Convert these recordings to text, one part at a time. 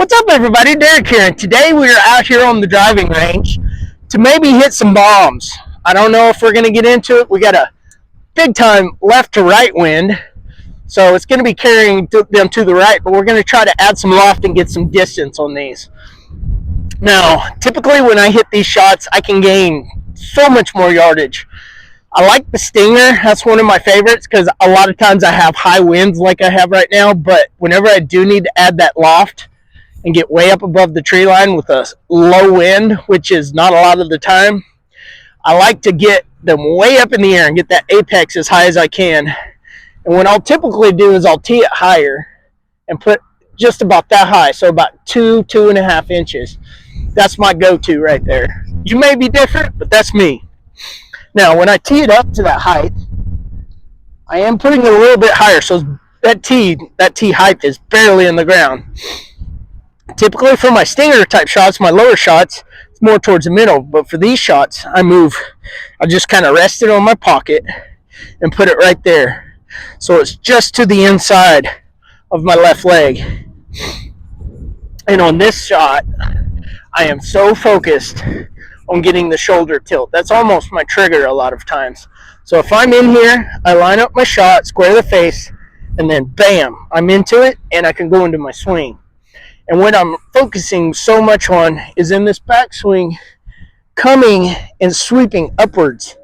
What's up, everybody? Derek here, and today we are out here on the driving range to maybe hit some bombs. I don't know if we're going to get into it. We got a big time left to right wind, so it's going to be carrying them to the right, but we're going to try to add some loft and get some distance on these. Now, typically when I hit these shots, I can gain so much more yardage. I like the Stinger. That's one of my favorites because a lot of times I have high winds like I have right now, but whenever I do need to add that loft and get way up above the tree line with a low wind, which is not a lot of the time, I like to get them way up in the air and get that apex as high as I can. And what I'll typically do is I'll tee it higher and put just about that high, so about 2.5 inches. That's my go-to right there. You may be different, but that's me. Now, when I tee it up to that height, I am putting it a little bit higher, so that tee height is barely in the ground. Typically for my Stinger type shots, my lower shots, it's more towards the middle, but for these shots, I just kind of rest it on my pocket and put it right there. So it's just to the inside of my left leg. And on this shot, I am so focused on getting the shoulder tilt. That's almost my trigger a lot of times. So if I'm in here, I line up my shot, square the face, and then bam, I'm into it, and I can go into my swing. And what I'm focusing so much on is in this backswing, coming and sweeping upwards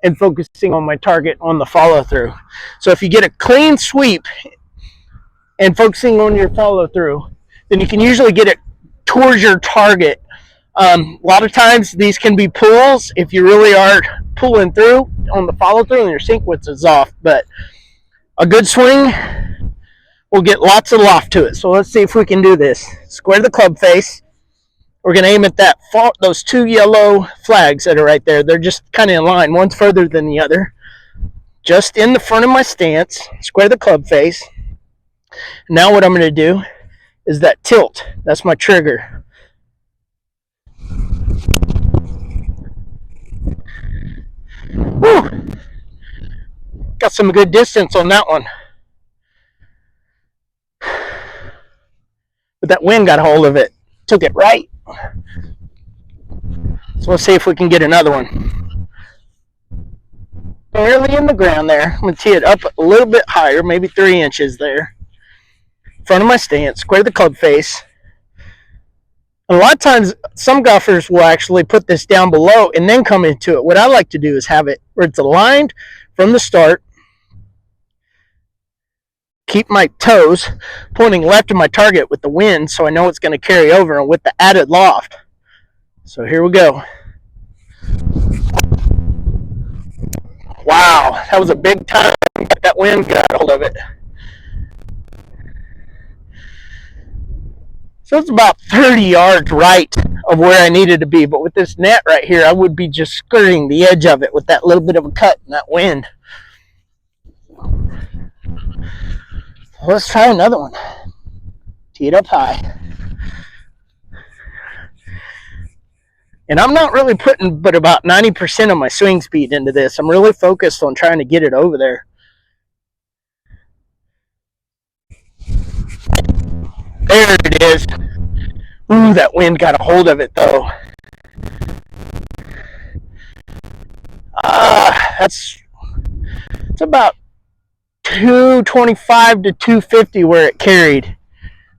and focusing on my target on the follow through. So if you get a clean sweep and focusing on your follow through, then you can usually get it towards your target. A lot of times these can be pulls if you really are pulling through on the follow through and your sink width is off. But a good swing will get lots of loft to it. So let's see if we can do this. Square the club face. We're going to aim at those two yellow flags that are right there. They're just kind of in line. One's further than the other. Just in the front of my stance. Square the club face. Now what I'm going to do is that tilt. That's my trigger. Woo! Got some good distance on that one. But that wind got a hold of it. Took it right. So let's see if we can get another one. Barely in the ground there. I'm going to tee it up a little bit higher, maybe 3 inches there. Front of my stance, square the club face. And a lot of times, some golfers will actually put this down below and then come into it. What I like to do is have it where it's aligned from the start. Keep my toes pointing left of my target with the wind so I know it's going to carry over and with the added loft. So here we go. Wow, that was a big time. That wind got a hold of it. So it's about 30 yards right of where I needed to be. But with this net right here, I would be just skirting the edge of it with that little bit of a cut and that wind. Let's try another one. Tee it up high. And I'm not really putting but about 90% of my swing speed into this. I'm really focused on trying to get it over there. There it is. Ooh, that wind got a hold of it though. It's about 225 to 250 where it carried.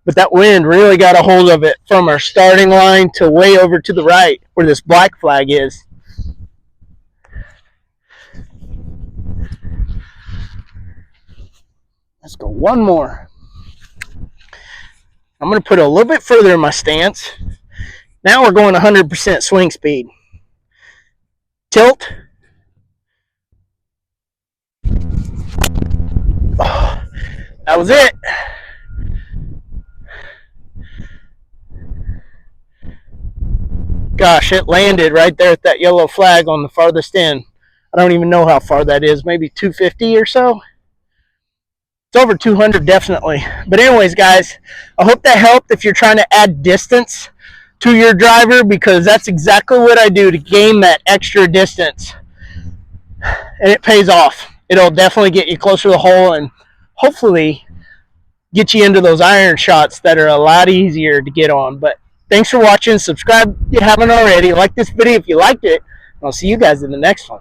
But that wind really got a hold of it from our starting line to way over to the right where this black flag is. Let's go one more. I'm going to put it a little bit further in my stance. Now we're going 100% swing speed. Tilt. Oh, that was it. Gosh, it landed right there at that yellow flag on the farthest end. I don't even know how far that is. Maybe 250 or so. It's over 200 definitely. But anyways, guys, I hope that helped if you're trying to add distance to your driver, because that's exactly what I do to gain that extra distance. And it pays off. It'll definitely get you closer to the hole and hopefully get you into those iron shots that are a lot easier to get on. But thanks for watching. Subscribe if you haven't already. Like this video if you liked it. I'll see you guys in the next one.